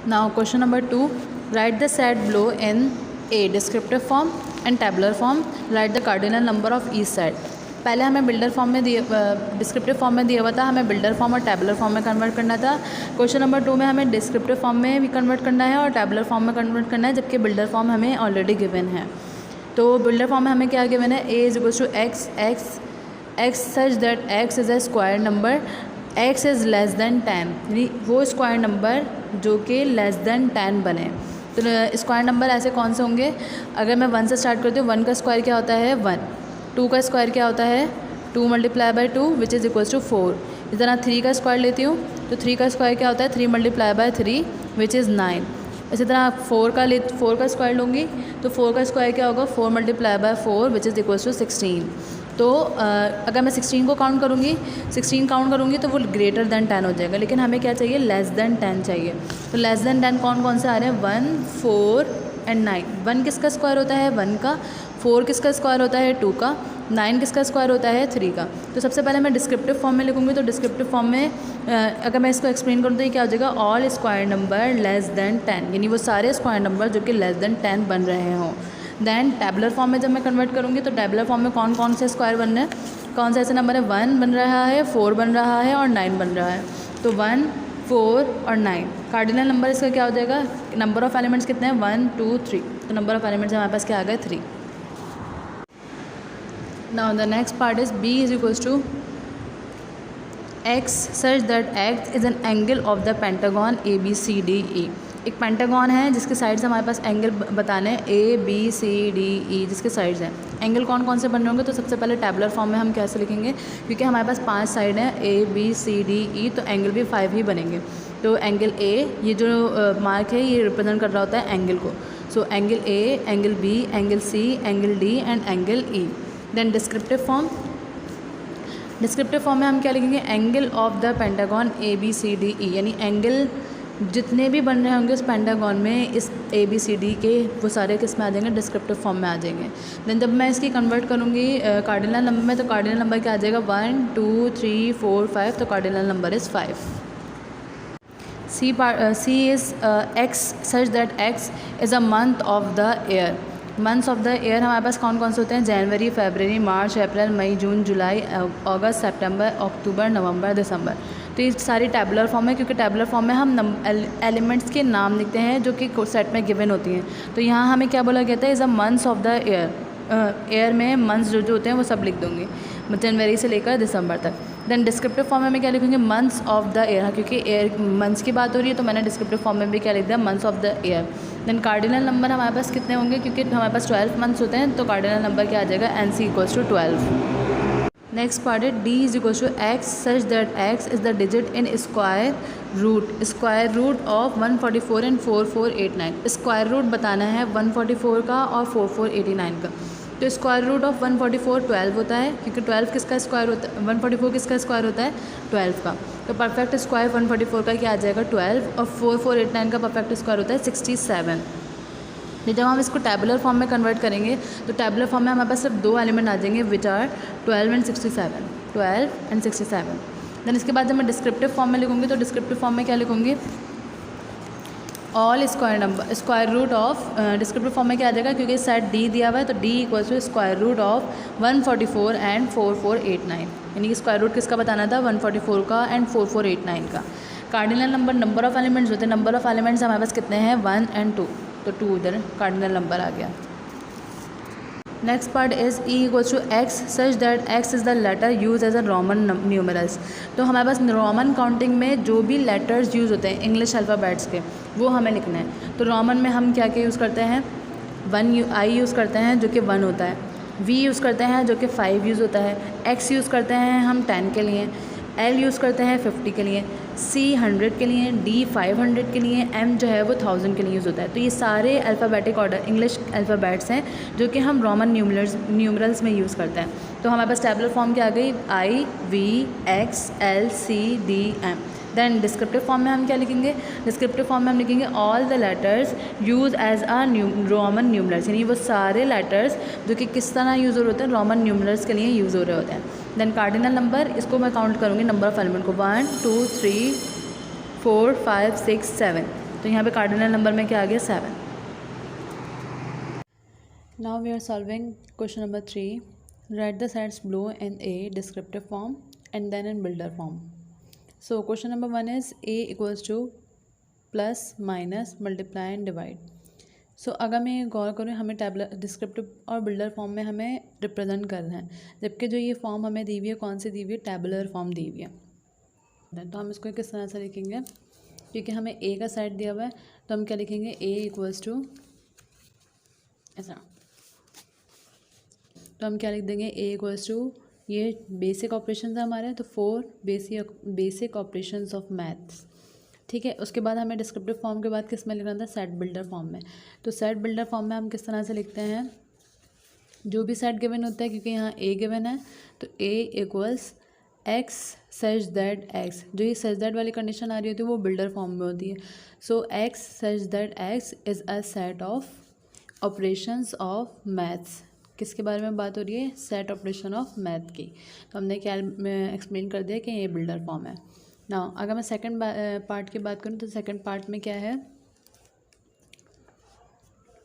Now question number 2, write the set below in a descriptive form and tabular form. Write the cardinal number of each set. पहले हमें builder form में descriptive form में दिया हुआ था, हमें builder form और टैबुलर फॉर्म में कन्वर्ट करना था। क्वेश्चन नंबर 2 में हमें डिस्क्रिप्टिव फॉर्म में भी कन्वर्ट करना है और टैबुलर फॉर्म में कन्वर्ट करना है, जबकि बिल्डर फॉर्म हमें ऑलरेडी गिवन है। तो बिल्डर फॉर्म में हमें क्या गिवन है, a is equals to x such that x is a square number, x is less than 10, यानी वो स्क्वायर नंबर जो कि लेस दैन 10 बने। तो स्क्वायर नंबर ऐसे कौन से होंगे, अगर मैं 1 से स्टार्ट करती हूँ, 1 का स्क्वायर क्या होता है 1, 2 का स्क्वायर क्या होता है 2 multiply by 2 which is equals to 4। इस तरह 3 का स्क्वायर लेती हूँ तो 3 का स्क्वायर क्या होता है 3 मल्टीप्लाई बाई 3 विच इज़ 9। इसी तरह 4 का स्क्वायर लूँगी तो 4 का स्क्वायर क्या होगा 4 multiply by 4 which is equals to 16। तो अगर मैं 16 को काउंट करूँगी तो वो ग्रेटर दैन 10 हो जाएगा, लेकिन हमें क्या चाहिए लेस दैन 10 चाहिए। तो लेस दैन 10 कौन से आ रहे हैं 1, 4 एंड 9। 1 किसका स्क्वायर होता है 1 का, 4 किसका स्क्वायर होता है 2 का, 9 किसका स्क्वायर होता है 3 का। तो सबसे पहले मैं डिस्क्रिप्टिव फॉर्म में लिखूँगी, तो डिस्क्रिप्टिव फॉर्म में अगर मैं इसको एक्सप्लेन करूँ तो ये क्या हो जाएगा all square number less than 10, यानी वो सारे स्क्वायर नंबर जो कि लेस दैन 10 बन रहे हों। दैन टैबुलर फॉर्म में जब मैं कन्वर्ट करूँगी तो टैबुलर फॉर्म में कौन से स्क्वायर बन रहे हैं, कौन सा ऐसा नंबर है 1 बन रहा है, 4 बन रहा है और 9 बन रहा है। तो 1, 4 और 9 कार्डिनल नंबर इसका क्या हो जाएगा, नंबर ऑफ एलिमेंट्स कितने हैं 1, 2, 3। तो नंबर ऑफ एलिमेंट्स हमारे पास क्या आ गए 3। Now the next part is b is equals to x such that x is an angle of the pentagon ABCDE। एक पेंटागन है जिसके साइड्स हमारे पास एंगल बताने हैं ABCDE, जिसके साइड्स हैं। एंगल कौन से बन रहे होंगे, तो सबसे पहले टैबुलर फॉर्म में हम कैसे लिखेंगे, क्योंकि हमारे पास 5 साइड हैं ABCDE, तो एंगल भी 5 ही बनेंगे। तो एंगल A ये जो मार्क है ये रिप्रेजेंट कर रहा होता है एंगल को। So angle A, angle B, angle C, angle D and angle E। Then descriptive form में हम क्या लिखेंगे, angle of the pentagon ABCDE, यानी एंगल जितने भी बन रहे होंगे उस पेंटागन में इस ABCD के वो सारे किस में आ जाएंगे डिस्क्रिप्टिव फॉर्म में आ जाएंगे। देन जब मैं इसकी कन्वर्ट करूँगी कार्डिनल नंबर में, तो कार्डिनल नंबर क्या आ जाएगा 1, 2, 3, 4, 5। तो cardinal number is 5। C is x such that x is a month of the year। Months of the year हमारे पास कौन से होते हैं, जनवरी, फरवरी, मार्च, अप्रैल, मई, जून, जुलाई, अगस्त, सितंबर, अक्टूबर, नवंबर, दिसंबर। तो ये सारी टैबुलर फॉर्म है, क्योंकि टैबुलर फॉर्म में हम एलिमेंट्स के नाम लिखते हैं जो कि सेट में गिवन होती हैं। तो यहाँ हमें क्या बोला गया था, is a months of the year. Year में मंथ्स जो होते हैं वो सब लिख दूँगी, जनवरी से लेकर दिसंबर तक। देन डिस्क्रिप्टिव फॉर्म में मैं क्या लिखूँगी मंथ्स ऑफ द ईयर, क्योंकि ईयर मंथ्स की बात हो रही है तो मैंने डिस्क्रिप्टिव फॉर्म में भी क्या लिख दिया months of the year. Then cardinal number हमारे पास कितने होंगे, क्योंकि हमारे पास 12 मंथ्स होते हैं, तो कार्डिनल नंबर क्या आ जाएगा NC equals to 12। Next part है D is equals to x such that x is the digit in square root of 144 and 4489। Square root बताना है 144 का और 4489 का। तो स्क्वायर रूट ऑफ 144 12 होता है, क्योंकि 12 किसका स्क्वायर होता है 144 किसका स्क्वायर होता है 12 का। तो परफेक्ट स्क्वायर 144 का क्या आ जाएगा 12, और 4489 का परफेक्ट स्क्वायर होता है 67। जब हम इसको टैबुलर फॉर्म में कन्वर्ट करेंगे तो टैबुलर फॉर्म में हमारे पास सिर्फ 2 एलिमेंट आ जाएंगे विच आर 12 एंड 67। देन इसके बाद जब मैं डिस्क्रिप्टिव फॉर्म में लिखूँगी तो डिस्क्रिप्टिव फॉर्म में क्या लिखूँगी all square root of descriptive form में क्या आ जाएगा, क्योंकि सेट D दिया हुआ है तो D equals to square root of 144 and 4489, यानी कि स्क्वायर रूट किसका बताना था 144 का एंड 4489 का। कार्डिनल नंबर ऑफ एलिमेंट्स होते हैं, नंबर ऑफ एलिमेंट्स हमारे पास कितने हैं 1 एंड 2, तो 2 इधर कार्डिनल नंबर आ गया। Next part is E equals to x such that x is the letter use as a Roman numerals. तो हमारे पास रोमन काउंटिंग में जो भी लेटर्स यूज़ होते हैं इंग्लिश अल्फ़ाबेट्स के वो हमें लिखना है। तो रोमन में हम क्या यूज़ करते हैं I यूज़ करते हैं जो कि 1 होता है, V यूज़ करते हैं जो कि 5 यूज़ होता है, X यूज़ करते हैं हम 10 के लिए, L यूज़ करते हैं 50 के लिए, C 100 के लिए, D 500 के लिए, M जो है वो 1000 के लिए यूज़ होता है। तो ये सारे अल्फ़ाबेटिक ऑर्डर इंग्लिश अल्फ़ाबेट्स हैं जो कि हम रोमन न्यूमरल्स में यूज़ करते हैं। तो हमारे पास टैबुलर फॉर्म क्या आ गई I, V, X, L, C, D, M। Then descriptive form में हम क्या लिखेंगे, डिस्क्रिप्टिव फॉर्म में हम लिखेंगे all the letters use as a Roman numerals, यानी वो सारे लेटर्स जो कि किस तरह यूज़ हो रहे होते हैं रोमन न्यूमरल्स के लिए यूज़ हो रहे होते हैं। देन कार्डिनल नंबर, इसको मैं काउंट करूँगी नंबर ऑफ एलिमेंट को 1, 2, 3, 4, 5, 6, 7। तो यहाँ पे कार्डिनल नंबर में क्या आ गया 7. Now we are solving question number 3. Right the sets below in a descriptive form and then in builder form. So question number 1 is A equals to plus minus multiply and divide. So अगर मैं गौर करूँ, हमें tabular descriptive और builder form में हमें represent करना है, जबकि जो ये फॉर्म हमें दी हुई है कौन सी दी हुई है, टैबुलर फॉर्म दी हुई है. तो हम इसको किस तरह से लिखेंगे, क्योंकि हमें ए का सेट दिया हुआ है तो हम क्या लिखेंगे, ए इक्वल्स टू ऐसा. तो हम क्या लिख देंगे, ए इक्वल्स टू, ये बेसिक ऑपरेशन है हमारे, तो 4 बेसिक ऑपरेशंस ऑफ मैथ्स. ठीक है. उसके बाद हमें डिस्क्रिप्टिव फॉर्म के बाद किस में लिखना था, सेट बिल्डर फॉर्म में. तो सेट बिल्डर फॉर्म में हम किस तरह से लिखते हैं, जो भी सेट गिवन होता है, क्योंकि यहाँ ए गिवन है तो A equals x such that x. जो ये सच दैट वाली कंडीशन आ रही होती है वो बिल्डर फॉर्म में होती है. So x such that x is a set of operations of maths. किसके बारे में बात हो रही है, सेट ऑपरेशन ऑफ मैथ की. तो हमने क्या एक्सप्लेन कर दिया कि ये बिल्डर फॉर्म है. ना अगर मैं सेकंड पार्ट की बात करूँ तो सेकंड पार्ट में क्या है,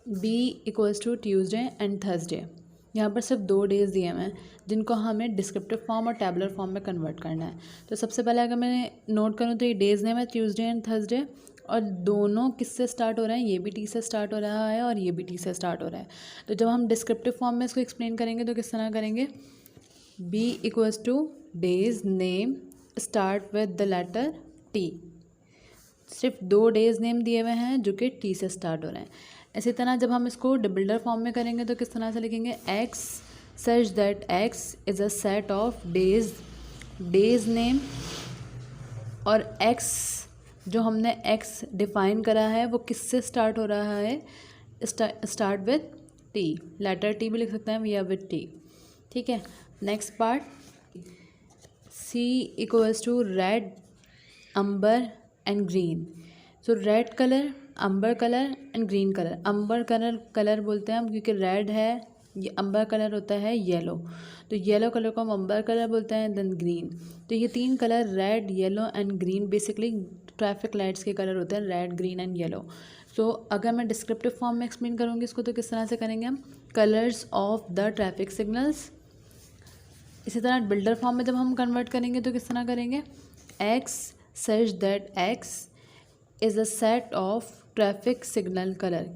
B equals to Tuesday and Thursday. यहाँ पर सिर्फ 2 डेज़ दिए हुए हैं जिनको हमें डिस्क्रिप्टिव फॉर्म और टैबुलर फॉर्म में कन्वर्ट करना है. तो सबसे पहले अगर मैं नोट करूँ तो ये डेज़ नेम है ट्यूसडे एंड थर्सडे, और दोनों किससे स्टार्ट हो रहे हैं, ये भी टी से स्टार्ट हो रहा है और ये भी टी से स्टार्ट हो रहा है. तो जब हम डिस्क्रिप्टिव फॉर्म में इसको एक्सप्लेन करेंगे तो किस तरह करेंगे, B equals to days name start with the letter T. सिर्फ 2 डेज़ नेम दिए हुए हैं जो कि टी से स्टार्ट हो रहे हैं. इसी तरह जब हम इसको बिल्डर फॉर्म में करेंगे तो किस तरह से लिखेंगे, x such that x is a set of days name, और एक्स जो हमने एक्स डिफाइन करा है वो किससे स्टार्ट हो रहा है, start with T. Letter T भी लिख सकते हैं या विद टी. ठीक है. Next part, C equals to red amber and green. So red colour, amber colour and green colour. Amber colour बोलते हैं हम क्योंकि रेड है, ये अम्बर कलर होता है येलो, तो येलो कलर को हम अम्बर कलर बोलते हैं. Then green. तो ये 3 colour red yellow and green basically traffic lights के कलर होते हैं, red green and yellow. So अगर मैं डिस्क्रिप्टिव फॉर्म में एक्सप्लेन करूँगी इसको तो किस तरह से करेंगे हम, colours of the traffic signals. इसी तरह बिल्डर फॉर्म में जब हम कन्वर्ट करेंगे तो किस तरह करेंगे, X such that x is a set of traffic signal colour.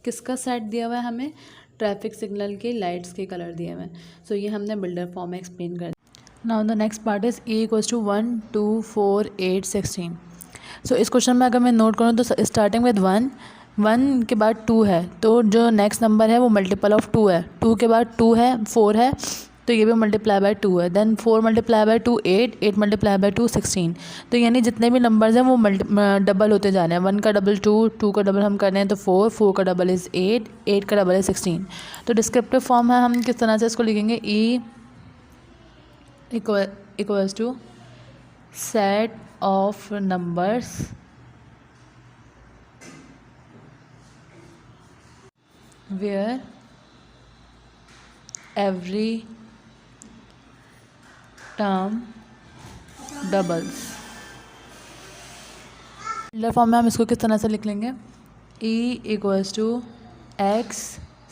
किसका सेट दिया हुआ है हमें, ट्रैफिक सिग्नल के लाइट्स के कलर दिए हुए हैं. सो ये हमने बिल्डर फॉर्म में एक्सप्लेन कर. Now the next part is A equals to 1 2 4 8 16. So इस क्वेश्चन में अगर मैं नोट करूँ तो स्टार्टिंग विद 1 के बाद 2 है, तो जो नेक्स्ट नंबर है वो मल्टीपल ऑफ 2 है. 2 के बाद 2 है, 4 है, तो ये भी मल्टीप्लाई बाय 2 है. देन 4 मल्टीप्लाई बाय 2 8 मल्टीप्लाई बाय 2 16. तो यानी जितने भी नंबर्स हैं वो डबल होते जा रहे हैं. 1 का डबल 2 का डबल हम कर रहे हैं तो 4 का डबल इज़ 8 का डबल है 16. तो डिस्क्रिप्टिव फॉर्म है, हम किस तरह से इसको लिखेंगे, E equals to set of numbers where every term doubles. Builder form में हम इसको किस तरह से लिख लेंगे, E equals to X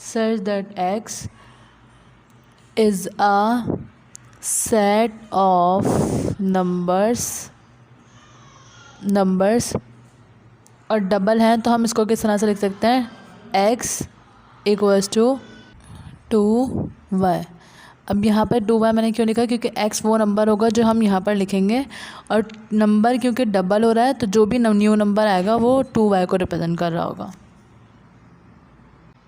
such that x is a set of numbers और डबल हैं तो हम इसको किस तरह से लिख सकते हैं, एक्स इक्वल्स टू 2y. अब यहाँ पर 2y मैंने क्यों लिखा, क्योंकि x वो नंबर होगा जो हम यहाँ पर लिखेंगे, और नंबर क्योंकि डबल हो रहा है तो जो भी न्यू नंबर आएगा वो 2y को रिप्रेजेंट कर रहा होगा.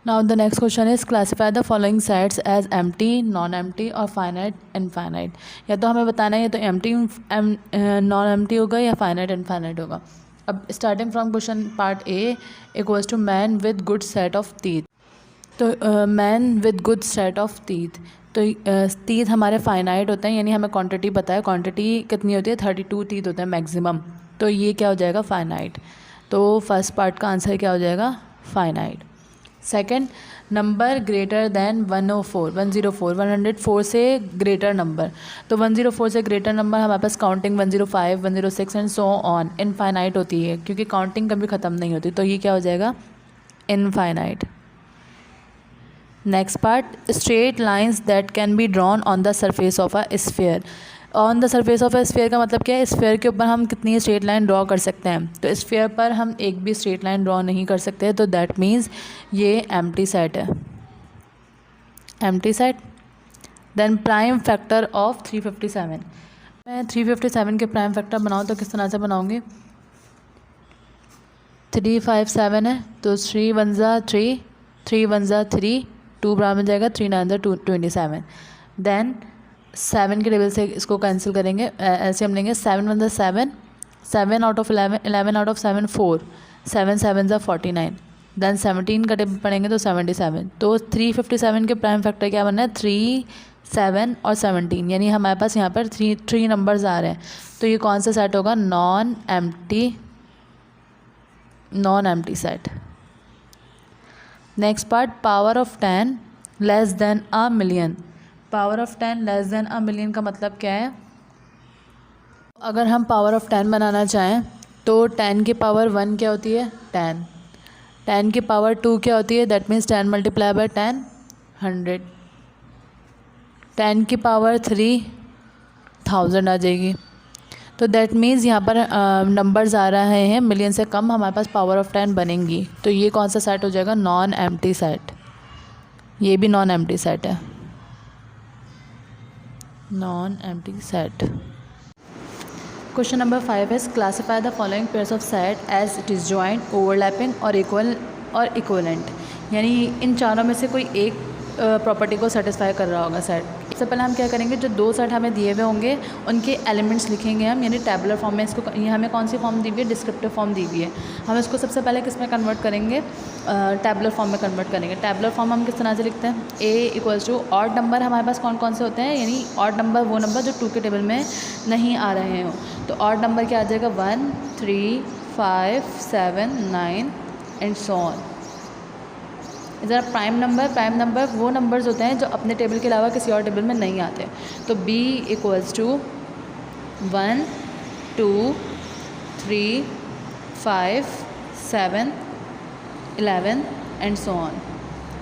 Now the next question is classify the following sets as empty, non empty और फाइनाइट इनफाइनाइट. या तो हमें बताना है या तो एम्प्टी नॉन एम्प्टी होगा या फाइनाइट इनफाइनाइट होगा. अब starting from question part A equals to man with good set of teeth. तो man with good set of teeth, तो टीथ हमारे फाइनाइट होते हैं, यानी हमें क्वांटिटी पता है, क्वांटिटी कितनी होती है, 32 टीथ होते हैं मैक्सिमम. तो ये क्या हो जाएगा, फाइनाइट. तो फर्स्ट पार्ट का आंसर क्या हो जाएगा, finite. Second, number greater than 104 से ग्रेटर नंबर। तो 104 से ग्रेटर नंबर हमारे पास counting 105, 106 and so on infinite होती है, क्योंकि काउंटिंग कभी ख़त्म नहीं होती। तो ये क्या हो जाएगा? Infinite. Next part, straight lines that can be drawn on the surface of a sphere. On the surface of a sphere का मतलब क्या है? स्फीयर के ऊपर हम कितनी स्ट्रेट लाइन ड्रॉ कर सकते हैं? तो स्फीयर पर हम एक भी स्ट्रेट लाइन ड्रॉ नहीं कर सकते, तो दैट मीन्स ये एम्प्टी सेट है, empty set. Then prime factor of 357। मैं 357 के प्राइम फैक्टर बनाऊँ तो किस तरह से बनाऊँगी? 357 है तो 3 1 ज़ा 3, 3 1 ज़ा 3, 2 बराबर में जाएगा 3 9 ज़ा 27। देन 7 के टेबल से इसको कैंसिल करेंगे, ऐसे हम लेंगे 7 1 ज़ा 7, 7 आउट ऑफ 11, 11 आउट ऑफ 7 4, 7 7 ज़ा 49। देन 17 का टेबल पढ़ेंगे तो 77। तो 357 के प्राइम फैक्टर क्या बनना है? 3 7 और 17, यानी हमारे पास यहाँ पर थ्री नंबर्स आ रहे हैं। तो ये कौन सा सेट होगा? Non empty set. Next part, power of 10 less than a million. Power of 10 less than a million का मतलब क्या है? अगर हम पावर ऑफ 10 बनाना चाहें तो 10 की पावर 1 क्या होती है? 10। 10 की पावर 2 क्या होती है? That means 10 multiply by 10 100। 10 की पावर 3 1000 आ जाएगी। तो दैट मीन्स यहाँ पर नंबर्स आ रहे हैं मिलियन से कम, हमारे पास पावर ऑफ 10 बनेंगी। तो ये कौन सा सेट हो जाएगा? Non empty set. ये भी नॉन एम्प्टी सेट है, non empty set. Question number 5 is classify the following pairs of set as disjoint, overlapping और इक्वलेंट। यानी इन चारों में से कोई एक प्रॉपर्टी को सेटिस्फाई कर रहा होगा सेट। सबसे पहले हम क्या करेंगे, जो दो सेट हमें दिए हुए होंगे उनके एलिमेंट्स लिखेंगे हम, यानी टैबुलर फॉर्म में। इसको ये हमें कौन सी फॉर्म दी हुई है? डिस्क्रिप्टिव फॉर्म दी हुई है। हम इसको सबसे पहले किस में कन्वर्ट करेंगे? टैबुलर फॉर्म में कन्वर्ट करेंगे। टैबुलर फॉर्म हम किस तरह से लिखते हैं? ए इक्वल्स टू ऑड नंबर हमारे पास कौन कौन से होते हैं, यानी ऑड नंबर वो नंबर जो 2 के टेबल में नहीं आ रहे हों। तो ऑड नंबर क्या आ जाएगा? 1 3 5 7 9 एंड सो ऑन। ज़रा प्राइम नंबर वो नंबर्स होते हैं जो अपने टेबल के अलावा किसी और टेबल में नहीं आते। तो b equals to 1 2 3 5 7 11 and so on.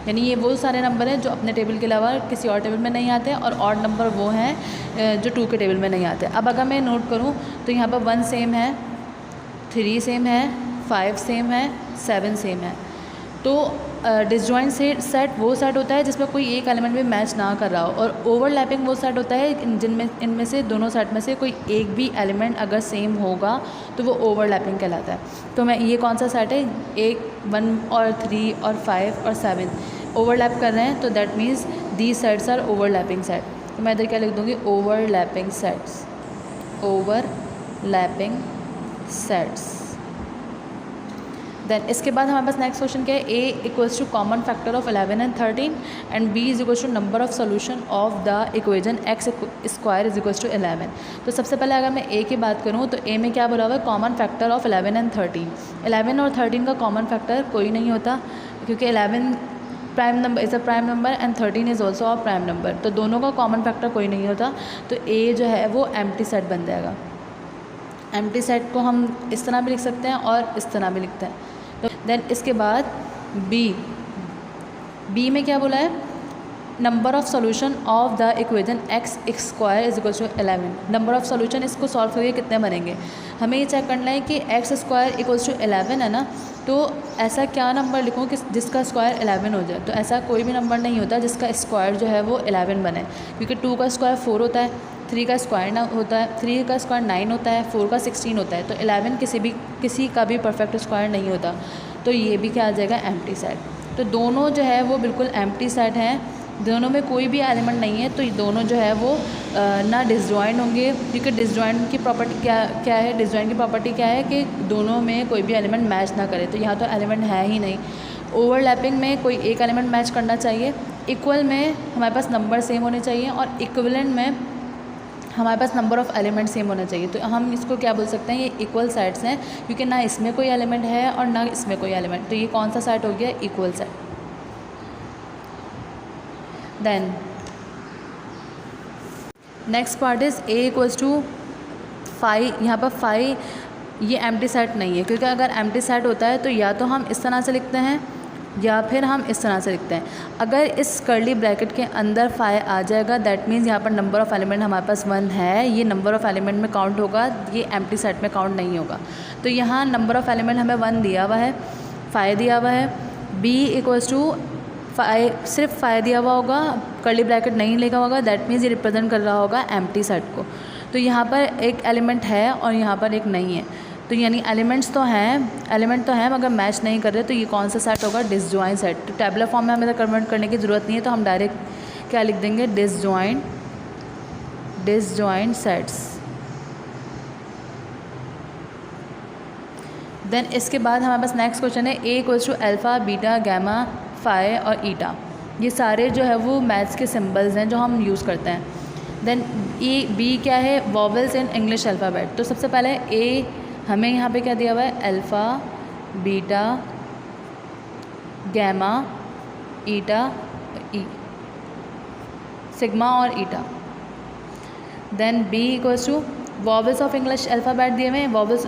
यानी ये वो सारे नंबर हैं जो अपने टेबल के अलावा किसी और टेबल में नहीं आते, और ऑड नंबर वो हैं जो 2 के टेबल में नहीं आते। अब अगर मैं नोट करूँ तो यहाँ पर 1 सेम है, 3 सेम है, 5 सेम है, 7 सेम है। तो डिसजॉइंट सेट वो सेट होता है जिसमें कोई एक एलिमेंट भी मैच ना कर रहा हो, और ओवरलैपिंग वो सेट होता है जिनमें इनमें से दोनों सेट में से कोई एक भी एलिमेंट अगर सेम होगा तो वो ओवरलैपिंग कहलाता है। तो मैं ये कौन सा सेट है? 1 और 3 और 5 और 7 ओवरलैप कर रहे हैं, तो that means these sets are overlapping set. तो मैं इधर क्या लिख दूँगी? Overlapping sets, overlapping sets. Then इसके बाद हमारे पास नेक्स्ट क्वेश्चन क्या है? a equals to common factor of 11 and 13 and b is equals to number of solution of the equation x square is equals to 11। तो सबसे पहले अगर मैं a की बात करूँ तो a में क्या बोला हुआ है? Common factor of 11 and 13। 11 और 13 का कॉमन फैक्टर कोई नहीं होता, क्योंकि 11 prime number is a prime number and 13 is also a prime number. तो दोनों का कॉमन फैक्टर कोई नहीं होता, तो a जो है वो एम्प्टी सेट बन जाएगा। एम्प्टी सेट को हम इस तरह भी लिख सकते हैं और इस तरह भी लिखते हैं। तो देन इसके बाद बी में क्या बोला है? Number of solution of the equation x square is equal to 11। Number of solution इसको सॉल्व करके कितने बनेंगे? हमें ये चेक करना है कि x स्क्वायर इक्वल्स टू 11 है ना, तो ऐसा क्या नंबर लिखूँ कि जिसका स्क्वायर 11 हो जाए? तो ऐसा कोई भी नंबर नहीं होता जिसका स्क्वायर जो है वो 11 बने, क्योंकि 2 का स्क्वायर 4 होता है, 3 का स्क्वायर ना होता है, 3 का स्क्वायर 9 होता है, 4 का 16 होता है। तो 11 किसी का भी परफेक्ट स्क्वायर नहीं होता, तो ये भी क्या आ जाएगा? Empty set. तो दोनों जो है वो बिल्कुल एम्प्टी सेट हैं, दोनों में कोई भी एलिमेंट नहीं है, तो ये दोनों जो है वो ना डिसजॉइंट होंगे, क्योंकि डिसजॉइंट की प्रॉपर्टी क्या है? डिसजॉइंट की प्रॉपर्टी क्या है कि दोनों में कोई भी एलिमेंट मैच ना करे। तो यहाँ तो एलिमेंट है ही नहीं। ओवरलैपिंग में कोई एक एलिमेंट मैच करना चाहिए, इक्वल में हमारे पास नंबर सेम होने चाहिए, और इक्विवेलेंट में हमारे पास नंबर ऑफ़ एलिमेंट सेम होना चाहिए। तो हम इसको क्या बोल सकते हैं? ये इक्वल सेट्स हैं, क्योंकि ना इसमें कोई एलिमेंट है और ना इसमें कोई एलिमेंट। तो ये कौन सा सेट हो गया? Equal set. Then next part is A equals to 5। यहाँ पर 5 ये एम्प्टी सेट नहीं है, क्योंकि अगर एम्प्टी सेट होता है तो या तो हम इस तरह से लिखते हैं या फिर हम इस तरह से लिखते हैं। अगर इस कर्ली ब्रैकेट के अंदर 5 आ जाएगा दैट मीन्स यहाँ पर नंबर ऑफ़ एलिमेंट हमारे पास 1 है, ये नंबर ऑफ़ एलिमेंट में काउंट होगा, ये एम्प्टी सेट में काउंट नहीं होगा। तो यहाँ नंबर ऑफ़ एलिमेंट हमें 1 दिया हुआ है, 5 दिया हुआ है, b इक्वल्स टू 5, सिर्फ 5 दिया हुआ होगा, कर्ली ब्रैकेट नहीं लिखा होगा, दैट मीन्स ये रिप्रेजेंट कर रहा होगा एम्प्टी सेट को। तो यहाँ पर एक एलिमेंट है और यहाँ पर एक नहीं है, तो यानी एलिमेंट तो हैं मगर मैच नहीं कर रहे, तो ये कौन सा सेट होगा? Disjoint set. तो टेबुलर फॉर्म में हमें कन्वर्ट करने की ज़रूरत नहीं है, तो हम डायरेक्ट क्या लिख देंगे? Disjoint sets. देन इसके बाद हमारे पास नेक्स्ट क्वेश्चन है A equals to alpha, beta, gamma, phi और ईटा। ये सारे जो है वो मैथ्स के सिंबल्स हैं जो हम यूज़ करते हैं। देन बी क्या है? Vowels in English alphabet. तो सबसे पहले ए हमें यहाँ पे क्या दिया हुआ है? Alpha, beta, gamma, eta, E, sigma और eta. Then B equals to vowels of English alphabet दिए हुए हैं। वॉवल्स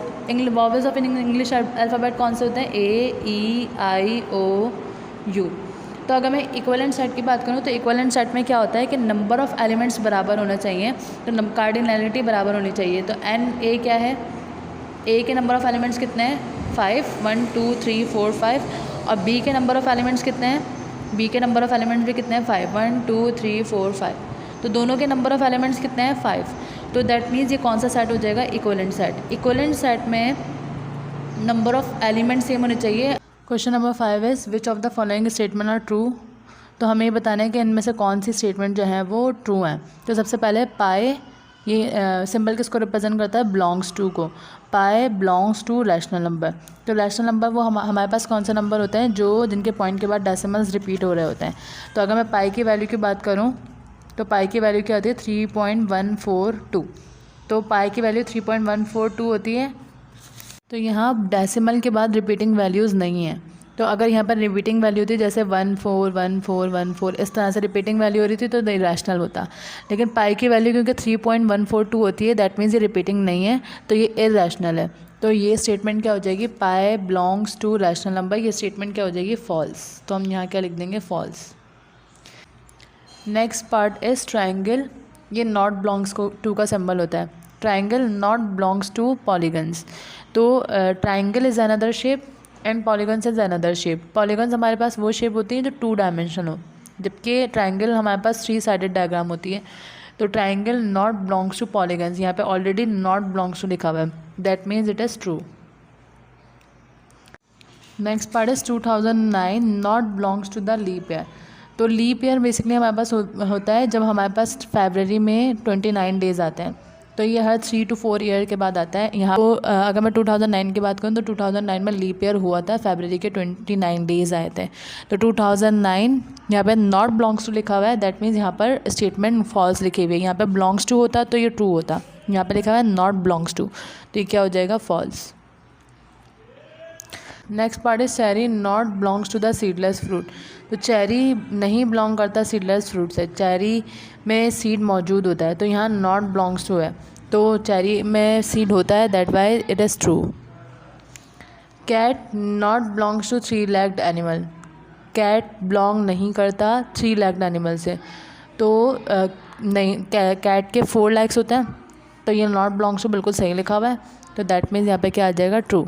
ऑफ इंग्लिश अल्फ़ाबेट कौन से होते हैं? ए, ई, आई, ओ, यू। तो अगर मैं इक्विवेलेंट सेट की बात करूँ तो इक्विवेलेंट सेट में क्या होता है कि नंबर ऑफ़ एलिमेंट्स बराबर होना चाहिए, तो कार्डिनैलिटी बराबर होनी चाहिए। तो एन ए क्या है? ए के नंबर ऑफ़ एलिमेंट्स कितने हैं? 5, 1 2 3 4 5। और बी के नंबर ऑफ़ एलिमेंट्स कितने हैं? बी के नंबर ऑफ़ एलिमेंट्स भी कितने हैं? 5, 1 2 3 4 5। तो दोनों के नंबर ऑफ़ एलिमेंट्स कितने हैं? 5। तो दैट मीन्स ये कौन सा सेट हो जाएगा? Equivalent set. इक्विवेलेंट सेट में नंबर ऑफ़ एलिमेंट्स सेम होने चाहिए। Question number 5 is which of the following statement are true. तो हमें ये बताना है कि इनमें से कौन सी स्टेटमेंट जो है वो ट्रू हैं। तो सबसे पहले पाई, ये सिंबल किसको रिप्रेजेंट करता है? बिलोंग्स टू को। पाई बिलोंग्स टू रैशनल नंबर। तो रैशनल नंबर वो हमारे पास कौन सा नंबर होते हैं? जो जिनके पॉइंट के बाद डेसिमल्स रिपीट हो रहे होते हैं। तो अगर मैं पाई की वैल्यू की बात करूँ तो पाई की वैल्यू क्या होती है? 3.142। तो पाई की वैल्यू 3.142 होती है। तो यहाँ डेसिमल के बाद रिपीटिंग वैल्यूज़ नहीं है। तो अगर यहाँ पर रिपीटिंग वैल्यू थी जैसे 1 4 1 4 1 4 इस तरह से रिपीटिंग वैल्यू हो रही थी तो रैशनल होता। लेकिन पाई की वैल्यू क्योंकि 3.142 होती है दैट मीन्स ये रिपीटिंग नहीं है, तो ये इरैशनल है। तो ये स्टेटमेंट क्या हो जाएगी? पाई बिलोंग्स टू रैशनल नंबर। ये स्टेटमेंट क्या हो जाएगी? फॉल्स। तो हम यहाँ क्या लिख देंगे? False. Next part is triangle. ये नॉट बिलोंग्स टू का सिंबल होता है। Triangle not belongs to polygons. तो triangle is another shape and polygons is another shape. Polygons हमारे पास वो शेप होती है जो 2 डायमेंशन हो, जबकि ट्राइंगल हमारे पास 3 साइडेड डायग्राम होती है। तो triangle not belongs to polygons, यहाँ पे ऑलरेडी नॉट बिलोंग्स टू लिखा हुआ है, that means it is true. Next part is 2009 not belongs to the leap year. तो लीप ईयर बेसिकली हमारे पास होता है जब हमारे पास फरवरी में 29 डेज़ आते हैं। तो ये हर 3 to 4 ईयर के बाद आता है। यहाँ तो अगर मैं 2009 की बात करूँ तो 2009 में लीप ईयर हुआ था, फरवरी के 29 डेज़ आए थे। तो 2009 यहाँ पे नॉट बिलोंग्स टू लिखा हुआ है, दैट मीन्स यहाँ पर स्टेटमेंट फॉल्स लिखी हुई है। यहाँ पे बिलोंग्स टू होता तो ये ट्रू होता, यहाँ पे लिखा हुआ है नॉट बिलोंग्स टू, तो ये क्या हो जाएगा? False. Next part is cherry not belongs to the seedless fruit. तो चेरी नहीं बिलोंग करता सीडलेस फ्रूट से, चेरी में सीड मौजूद होता है, तो यहाँ नॉट बिलोंग्स टू है, तो चेरी में सीड होता है, that why it is true. Cat not belongs to 3-legged animal. Cat belong नहीं करता 3-legged एनिमल से, तो नहीं, कैट के 4 legs होते हैं, तो ये नॉट बिलोंग्स टू बिल्कुल सही लिखा हुआ है, तो दैट मीन्स यहाँ पे क्या आ जाएगा? ट्रू।